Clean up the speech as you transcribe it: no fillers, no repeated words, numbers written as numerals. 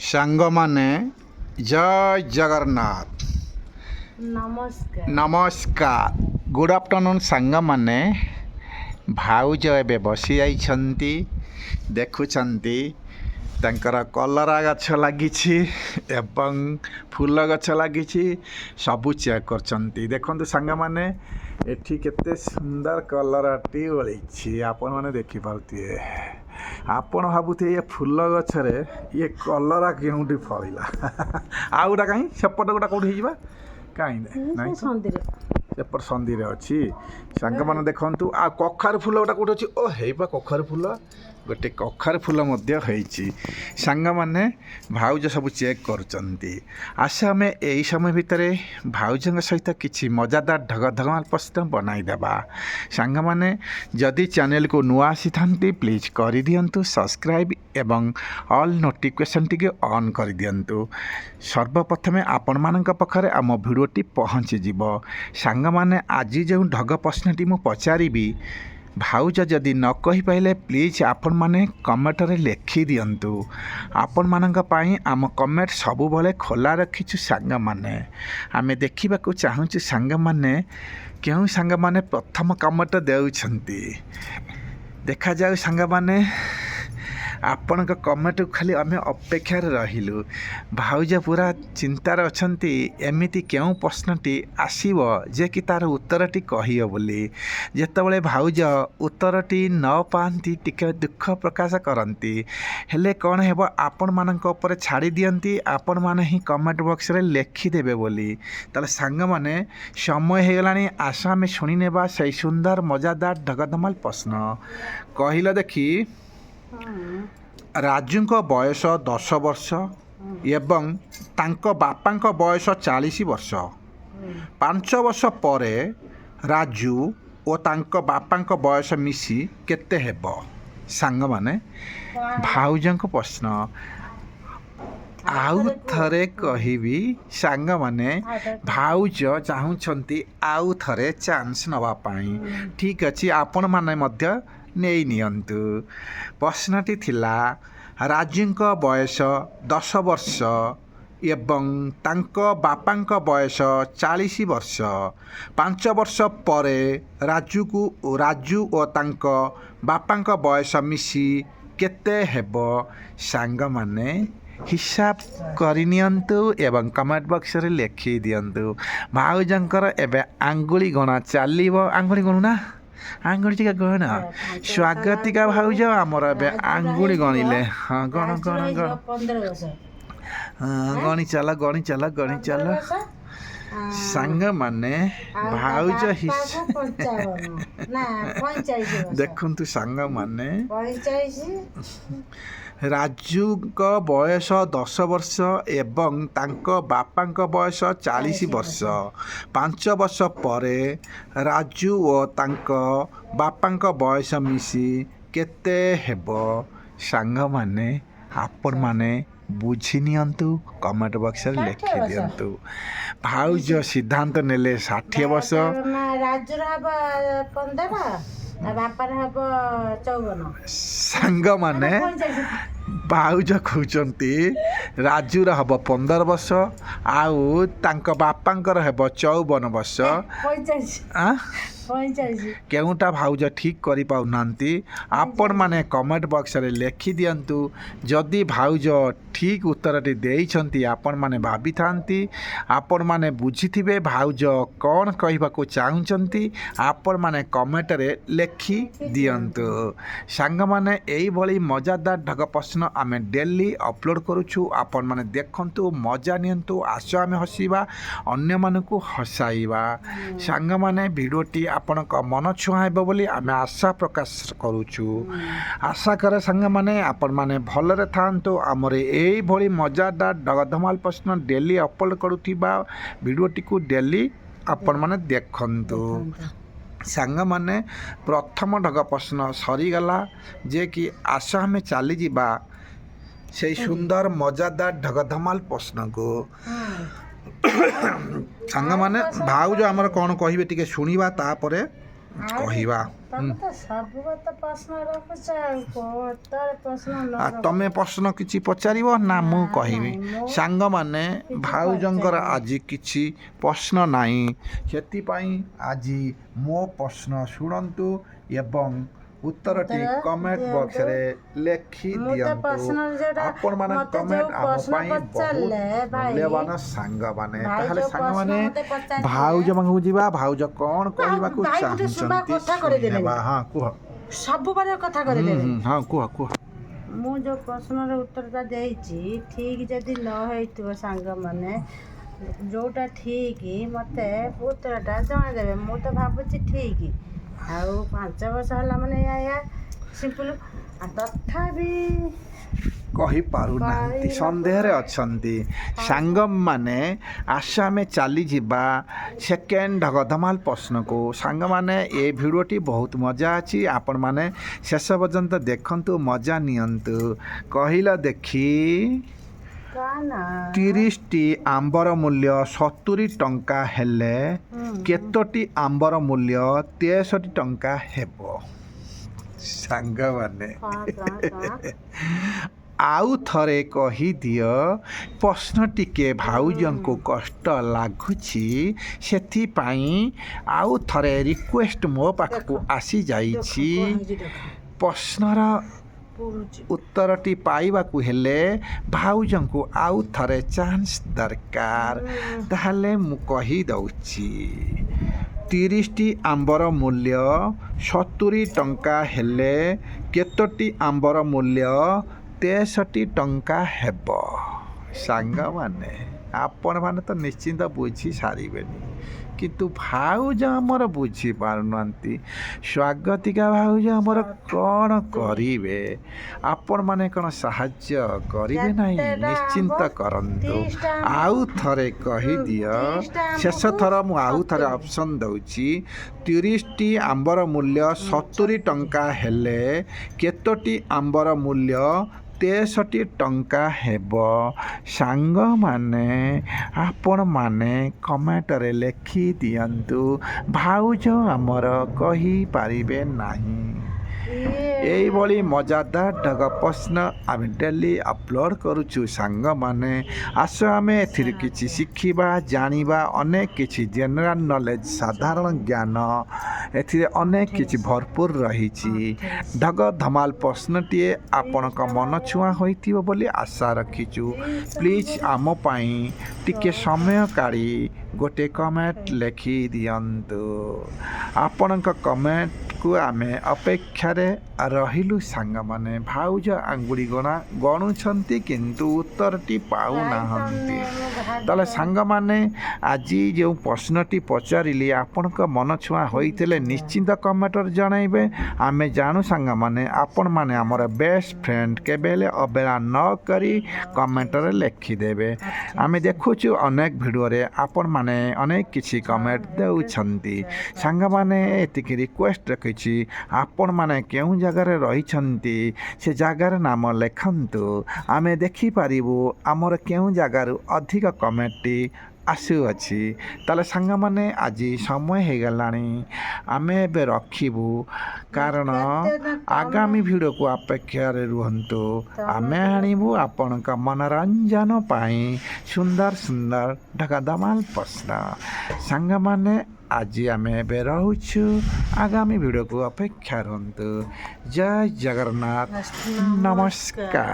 ସାଙ୍ଗମାନେ ଜୟ ଜଗନ୍ନାଥ। ନମସ୍କାର। Good afternoon ସାଙ୍ଗମାନେ। ଭାଉଜ ଏବେ ବସି ଯାଇଛନ୍ତି, ଦେଖୁଛନ୍ତି ତାଙ୍କର କଲରା ଗଛ ଲାଗିଛି ଏବଂ ଫୁଲ ଗଛ ଲାଗିଛି, ସବୁ ଚେକ୍ କରୁଛନ୍ତି। ଦେଖନ୍ତୁ ସାଙ୍ଗମାନେ, ଏଠି କେତେ ସୁନ୍ଦର କଲରାଟି ଓଳିଛି, ଆପଣମାନେ ଦେଖିପାରୁଥିବେ। ଆପଣ ଭାବୁଥିବେ ଏ ଫୁଲ ଗଛରେ ଇଏ କଲରା କେଉଁଠି ଫଳିଲା। ଆଉ ଗୋଟା କାହିଁ ସେପଟ ଗୋଟା କେଉଁଠି ହେଇଯିବା କାହିଁ ନାହିଁ, ସେପଟ ସନ୍ଧିରେ ଅଛି। ସାଙ୍ଗମାନେ ଦେଖନ୍ତୁ, ଆଉ କଖାରୁ ଫୁଲ ଗୋଟା କେଉଁଠି ଅଛି? ଓ ହେଇପା କଖାରୁ ଫୁଲ, ଗୋଟେ କଖାରୁ ଫୁଲ ମଧ୍ୟ ହେଇଛି। ସାଙ୍ଗମାନେ, ଭାଉଜ ସବୁ ଚେକ୍ କରୁଛନ୍ତି। ଆସ ଆମେ ଏହି ସମୟ ଭିତରେ ଭାଉଜଙ୍କ ସହିତ କିଛି ମଜାଦାର ଢଗଢମାଲ ପ୍ରଶ୍ନ ବନାଇଦେବା। ସାଙ୍ଗମାନେ, ଯଦି ଚ୍ୟାନେଲକୁ ନୂଆ ଆସିଥାନ୍ତି ପ୍ଲିଜ୍ କରିଦିଅନ୍ତୁ ସବସ୍କ୍ରାଇବ୍ ଏବଂ ଅଲ୍ ନୋଟିଫିକେସନ୍ ଟିକେ ଅନ୍ କରିଦିଅନ୍ତୁ। ସର୍ବପ୍ରଥମେ ଆପଣମାନଙ୍କ ପାଖରେ ଆମ ଭିଡ଼ିଓଟି ପହଞ୍ଚିଯିବ। ସାଙ୍ଗମାନେ, ଆଜି ଯେଉଁ ଢଗ ପ୍ରଶ୍ନଟି ମୁଁ ପଚାରିବି, ଭାଉଜ ଯଦି ନ କହିପାରିଲେ ପ୍ଲିଜ୍ ଆପଣମାନେ କମେଣ୍ଟରେ ଲେଖିଦିଅନ୍ତୁ। ଆପଣମାନଙ୍କ ପାଇଁ ଆମ କମେଣ୍ଟ ସବୁବେଳେ ଖୋଲା ରଖିଛୁ। ସାଙ୍ଗମାନେ, ଆମେ ଦେଖିବାକୁ ଚାହୁଁଛୁ ସାଙ୍ଗମାନେ କେଉଁ ସାଙ୍ଗମାନେ ପ୍ରଥମ କମେଣ୍ଟ ଦେଉଛନ୍ତି। ଦେଖାଯାଉ ସାଙ୍ଗମାନେ, ଆପଣଙ୍କ କମେଣ୍ଟକୁ ଖାଲି ଆମେ ଅପେକ୍ଷାରେ ରହିଲୁ। ଭାଉଜ ପୁରା ଚିନ୍ତାରେ ଅଛନ୍ତି, ଏମିତି କେଉଁ ପ୍ରଶ୍ନଟି ଆସିବ ଯେ କି ତା'ର ଉତ୍ତରଟି କହିବ ବୋଲି। ଯେତେବେଳେ ଭାଉଜ ଉତ୍ତରଟି ନ ପାଆନ୍ତି ଟିକେ ଦୁଃଖ ପ୍ରକାଶ କରନ୍ତି। ହେଲେ କ'ଣ ହେବ, ଆପଣମାନଙ୍କ ଉପରେ ଛାଡ଼ି ଦିଅନ୍ତି, ଆପଣମାନେ ହିଁ କମେଣ୍ଟ ବକ୍ସରେ ଲେଖିଦେବେ ବୋଲି। ତାହେଲେ ସାଙ୍ଗମାନେ, ସମୟ ହେଇଗଲାଣି, ଆସ ଆମେ ଶୁଣିନେବା ସେଇ ସୁନ୍ଦର ମଜାଦାର ଢଗଢମାଲ ପ୍ରଶ୍ନ। କହିଲ ଦେଖି, ରାଜୁଙ୍କ ବୟସ 10 ବର୍ଷ ଏବଂ ତାଙ୍କ ବାପାଙ୍କ ବୟସ 40 ବର୍ଷ। 5 ବର୍ଷ ପରେ ରାଜୁ ଓ ତାଙ୍କ ବାପାଙ୍କ ବୟସ ମିଶି କେତେ ହେବ? ସାଙ୍ଗମାନେ, ଭାଉଜଙ୍କ ପ୍ରଶ୍ନ ଆଉ ଥରେ କହିବି। ସାଙ୍ଗମାନେ, ଭାଉଜ ଚାହୁଁଛନ୍ତି ଆଉ ଥରେ ଚାନ୍ସ ନେବା ପାଇଁ। ଠିକ୍ ଅଛି, ଆପଣମାନେ ମଧ୍ୟ ନେଇ ନିଅନ୍ତୁ। ପ୍ରଶ୍ନଟି ଥିଲା, ରାଜୁଙ୍କ ବୟସ 10 ବର୍ଷ ଏବଂ ତାଙ୍କ ବାପାଙ୍କ ବୟସ 40 ବର୍ଷ। 5 ବର୍ଷ ପରେ ରାଜୁ ଓ ତାଙ୍କ ବାପାଙ୍କ ବୟସ ମିଶି କେତେ ହେବ? ସାଙ୍ଗମାନେ, ହିସାବ କରିନିଅନ୍ତୁ ଏବଂ କମେଣ୍ଟ ବକ୍ସରେ ଲେଖିଦିଅନ୍ତୁ। ଭାଉଜଙ୍କର ଏବେ ଆଙ୍ଗୁଳି ଗଣା ଚାଲିବ। ଆଙ୍ଗୁଳି ଗଣୁନା, ଆଙ୍ଗୁଳି ଟିକେ ଗଣ। ସ୍ୱାଗତିକା ଭାଉଜ ଆମର ଏବେ ଆଙ୍ଗୁଳି ଗଣିଲେ। ହଁ, ଗଣ ଗଣି ଚାଲ। ସାଙ୍ଗମାନେ, ଭାଉଜ ଦେଖନ୍ତୁ ସାଙ୍ଗମାନେ, ରାଜୁଙ୍କ ବୟସ 10 ବର୍ଷ ଏବଂ ତାଙ୍କ ବାପାଙ୍କ ବୟସ 40 ବର୍ଷ। 5 ବର୍ଷ ପରେ ରାଜୁ ଓ ତାଙ୍କ ବାପାଙ୍କ ବୟସ ମିଶି କେତେ ହେବ? ସାଙ୍ଗମାନେ, ଆପଣମାନେ ବୁଝିନିଅନ୍ତୁ, କମେଣ୍ଟ ବକ୍ସରେ ଲେଖିଦିଅନ୍ତୁ। ଭାଉଜ ସିଦ୍ଧାନ୍ତ ନେଲେ 60 ବର୍ଷ। ରାଜୁର ହବ 15, ବାପାର ହବ 54। ସାଙ୍ଗମାନେ, ଭାଉଜ କହୁଛନ୍ତି ରାଜୁର ହେବ 15 ବର୍ଷ ଆଉ ତାଙ୍କ ବାପାଙ୍କର ହେବ 54 ବର୍ଷ। କେଉଁଟା ଭାଉଜ ଠିକ୍ କରିପାରୁନାହାନ୍ତି, ଆପଣମାନେ କମେଣ୍ଟ ବକ୍ସରେ ଲେଖିଦିଅନ୍ତୁ। ଯଦି ଭାଉଜ ଠିକ୍ ଉତ୍ତରଟି ଦେଇଛନ୍ତି, ଆପଣମାନେ ଭାବିଥାନ୍ତି, ଆପଣମାନେ ବୁଝିଥିବେ ଭାଉଜ କ'ଣ କହିବାକୁ ଚାହୁଁଛନ୍ତି, ଆପଣମାନେ କମେଣ୍ଟରେ ଲେଖିଦିଅନ୍ତୁ। ସାଙ୍ଗମାନେ, ଏଇଭଳି ମଜାଦାର ଢଗ ପ୍ରଶ୍ନ ଆମେ ଡେଲି ଅପଲୋଡ଼ କରୁଛୁ। ଆପଣମାନେ ଦେଖନ୍ତୁ, ମଜା ନିଅନ୍ତୁ। ଆସ ଆମେ ହସିବା, ଅନ୍ୟମାନଙ୍କୁ ହସାଇବା। ସାଙ୍ଗମାନେ, ଭିଡ଼ିଓଟି ଆପଣଙ୍କ ମନ ଛୁଆଁ ହେବ ବୋଲି ଆମେ ଆଶା ପ୍ରକାଶ କରୁଛୁ। ଆଶା କରେ ସାଙ୍ଗମାନେ, ଆପଣମାନେ ଭଲରେ ଥାଆନ୍ତୁ। ଆମର ଏଇଭଳି ମଜାଦାର ଢଗଢମାଲ ପ୍ରଶ୍ନ ଡେଲି ଅପଲୋଡ଼ କରୁଥିବା ଭିଡ଼ିଓଟିକୁ ଡେଲି ଆପଣମାନେ ଦେଖନ୍ତୁ। ସାଙ୍ଗମାନେ, ପ୍ରଥମ ଢଗ ପ୍ରଶ୍ନ ସରିଗଲା, ଯେ କି ଆସ ଆମେ ଚାଲିଯିବା ସେଇ ସୁନ୍ଦର ମଜାଦାର ଢଗଢମାଲ ପ୍ରଶ୍ନକୁ। ସାଙ୍ଗମାନେ, ଭାଉଜ ଆମର କ'ଣ କହିବେ ଟିକେ ଶୁଣିବା, ତାପରେ କହିବା। ତମେ ତ ସବୁ କଥା ପ୍ରଶ୍ନ ରଖୁଛ ଆଉ କୋଉଟାରେ ପ୍ରଶ୍ନ ନ ରଖ। ତମେ ପ୍ରଶ୍ନ କିଛି ପଚାରିବ ନା ମୁଁ କହିବି? ସାଙ୍ଗମାନେ ଭାଉଜଙ୍କର ଆଜି କିଛି ପ୍ରଶ୍ନ ନାହିଁ, ସେଥିପାଇଁ ଆଜି ମୋ ପ୍ରଶ୍ନ ଶୁଣନ୍ତୁ ଏବଂ ଉତ୍ତରଟି କମେଣ୍ଟ ବକ୍ସରେ ଲେଖି ମୁଁ ତ ଦିଅନ୍ତୁ। ପ୍ରଶ୍ନ ଯୋଉଟା ଆପଣମାନେ ମତେ କମେଣ୍ଟ ଯୋଉ ଆମ ପ୍ରଶ୍ନ ପାଇଁ ବହୁତ ପଚାରିଲେ ଭାଇ, ମୂଲ୍ୟବାନ ସାଙ୍ଗମାନେ। ଭାଇ ତାହେଲେ ଯୋଉ ସାଙ୍ଗମାନେ ପ୍ରଶ୍ନ ମତେ ପଚାରିଲେ, ଭାଉଜ ପାଖକୁ ଯିବା, ଭାଉଜ କଣ କହିବାକୁ ଭାଇ ଗୋଟେ ଶୁଭା ଚାହୁଁଛନ୍ତି କଥା କରିଦେବେନି। ଶୁଣିବା। ହଁ କୁହ। ସବୁବେଳେ କଥା କରିଦେବେ। ହଁ କୁହ କୁହ। ମୁଁ ଯୋଉ ପ୍ରଶ୍ନର ଉତ୍ତରଟା ଦେଇଛି ଠିକ୍ ଯଦି ନ ହେଇଥିବ ସାଙ୍ଗମାନେ, ଯୋଉଟା ଠିକ୍ ମୋତେ ଉତ୍ତରଟା ଜଣାଇଦେବେ। ମୁଁ ତ ଭାବୁଛି ଠିକ୍, ଆଉ 5 ବର୍ଷ ହେଲା ମାନେ ଏଇଆ ସିମ୍ପଲ୍, ଆଉ ତଥାପି କହିପାରୁନାହାନ୍ତି, ସନ୍ଦେହରେ ଅଛନ୍ତି। ସାଙ୍ଗମାନେ ଆସ ଆମେ ଚାଲିଯିବା ସେକେଣ୍ଡ ଢଗଧମାଲ ପ୍ରଶ୍ନକୁ। ସାଙ୍ଗମାନେ ଏ ଭିଡ଼ିଓଟି ବହୁତ ମଜା ଅଛି, ଆପଣମାନେ ଶେଷ ପର୍ଯ୍ୟନ୍ତ ଦେଖନ୍ତୁ, ମଜା ନିଅନ୍ତୁ। କହିଲ ଦେଖି, 30ଟି ଆମ୍ବର ମୂଲ୍ୟ 70 ଟଙ୍କା ହେଲେ କେତୋଟି ଆମ୍ବର ମୂଲ୍ୟ 63 ଟଙ୍କା ହେବ? ସାଙ୍ଗମାନେ ଆଉ ଥରେ କହିଦିଅ। ପ୍ରଶ୍ନ ଟିକେ ଭାଉଜଙ୍କୁ କଷ୍ଟ ଲାଗୁଛି, ସେଥିପାଇଁ ଆଉ ଥରେ ରିକ୍ୱେଷ୍ଟ ମୋ ପାଖକୁ ଆସିଯାଇଛି। ପ୍ରଶ୍ନର ଉତ୍ତରଟି ପାଇବାକୁ ହେଲେ ଭାଉଜଙ୍କୁ ଆଉ ଥରେ ଚାନ୍ସ ଦରକାର। ତାହେଲେ ମୁଁ କହିଦେଉଛି, 30ଟି ଆମ୍ବର ମୂଲ୍ୟ 70 ଟଙ୍କା ହେଲେ କେତୋଟି ଆମ୍ବର ମୂଲ୍ୟ 63 ଟଙ୍କା ହେବ? ସାଙ୍ଗମାନେ ଆପଣମାନେ ତ ନିଶ୍ଚିନ୍ତ ବୁଝି ସାରିବେନି, କିନ୍ତୁ ଭାଉଜ ଆମର ବୁଝିପାରୁନାହାନ୍ତି। ସ୍ୱାଗତିକା ଭାଉଜ ଆମର କ'ଣ କରିବେ? ଆପଣମାନେ କ'ଣ ସାହାଯ୍ୟ କରିବେ ନାହିଁ? ନିଶ୍ଚିନ୍ତ କରନ୍ତୁ। ଆଉ ଥରେ କହିଦିଅ। ଶେଷ ଥର ମୁଁ ଆଉ ଥରେ ଅପସନ୍ ଦେଉଛି। 30ଟି ଆମ୍ବର ମୂଲ୍ୟ 70 ଟଙ୍କା ହେଲେ କେତୋଟି ଆମ୍ବର ମୂଲ୍ୟ 63 ଟଙ୍କା ହେବ? ସାଙ୍ଗମାନେ ଆପଣମାନେ କମେଣ୍ଟରେ ଲେଖି ଦିଅନ୍ତୁ। ଭାଉଜ ଆମର କହିପାରିବେ ନାହିଁ। ଏଇଭଳି ମଜାଦାର ଢଗ ପ୍ରଶ୍ନ ଆମେ ଡେଲି ଅପଲୋଡ଼ କରୁଛୁ। ସାଙ୍ଗମାନେ ଆସ ଆମେ ଏଥିରେ କିଛି ଶିଖିବା, ଜାଣିବା, ଅନେକ କିଛି ଜେନେରାଲ୍ ନଲେଜ, ସାଧାରଣ ଜ୍ଞାନ, ଏଥିରେ ଅନେକ କିଛି ଭରପୁର ରହିଛି। ଢଗ ଧମାଲ ପ୍ରଶ୍ନଟିଏ ଆପଣଙ୍କ ମନ ଛୁଆଁ ହୋଇଥିବ ବୋଲି ଆଶା ରଖିଛୁ। ପ୍ଲିଜ୍ ଆମ ପାଇଁ ଟିକେ ସମୟ କାଢ଼ି ଗୋଟେ କମେଣ୍ଟ ଲେଖି ଦିଅନ୍ତୁ। ଆପଣଙ୍କ କମେଣ୍ଟକୁ ଆମେ ଅପେକ୍ଷାରେ ରହିଲୁ। ସାଙ୍ଗମାନେ ଭାଉଜ ଆଙ୍ଗୁଳି ଗଣୁଛନ୍ତି କିନ୍ତୁ ଉତ୍ତରଟି ପାଉନାହାନ୍ତି। ତାହେଲେ ସାଙ୍ଗମାନେ ଆଜି ଯେଉଁ ପ୍ରଶ୍ନଟି ପଚାରିଲି ଆପଣଙ୍କ ମନ ଛୁଆଁ ହୋଇଥିଲେ ନିଶ୍ଚିନ୍ତ କମେଣ୍ଟରେ ଜଣାଇବେ। ଆମେ ଜାଣୁ ସାଙ୍ଗମାନେ ଆପଣମାନେ ଆମର ବେଷ୍ଟ ଫ୍ରେଣ୍ଡ, କେବେ ହେଲେ ଅବହେଳା ନ କରି କମେଣ୍ଟରେ ଲେଖିଦେବେ। ଆମେ ଦେଖୁଛୁ ଅନେକ ଭିଡ଼ିଓରେ ଆପଣମାନେ ଅନେକ କିଛି କମେଣ୍ଟ ଦେଉଛନ୍ତି। ସାଙ୍ଗମାନେ ଏତିକି ରିକ୍ୱେଷ୍ଟ ରଖିଛି, ଆପଣମାନେ କେଉଁ ଜାଗାରେ ରହିଛନ୍ତି ସେ ଜାଗାର ନାମ ଲେଖନ୍ତୁ, ଆମେ ଦେଖିପାରିବୁ ଆମର କେଉଁ ଜାଗାରୁ ଅଧିକ କମେଣ୍ଟଟି ଆସୁଅଛି। ତାହେଲେ ସାଙ୍ଗମାନେ ଆଜି ସମୟ ହେଇଗଲାଣି, ଆମେ ଏବେ ରଖିବୁ, କାରଣ ଆଗାମୀ ଭିଡ଼ିଓକୁ ଅପେକ୍ଷାରେ ରୁହନ୍ତୁ। ଆମେ ଆଣିବୁ ଆପଣଙ୍କ ମନୋରଞ୍ଜନ ପାଇଁ ସୁନ୍ଦର ସୁନ୍ଦର ଢଗଧମାଲ ପ୍ରଶ୍ନ। ସାଙ୍ଗମାନେ ଆଜି ଆମେ ଏବେ ରହୁଛୁ, ଆଗାମୀ ଭିଡ଼ିଓକୁ ଅପେକ୍ଷା ରୁହନ୍ତୁ। ଜୟ ଜଗନ୍ନାଥ, ନମସ୍କାର।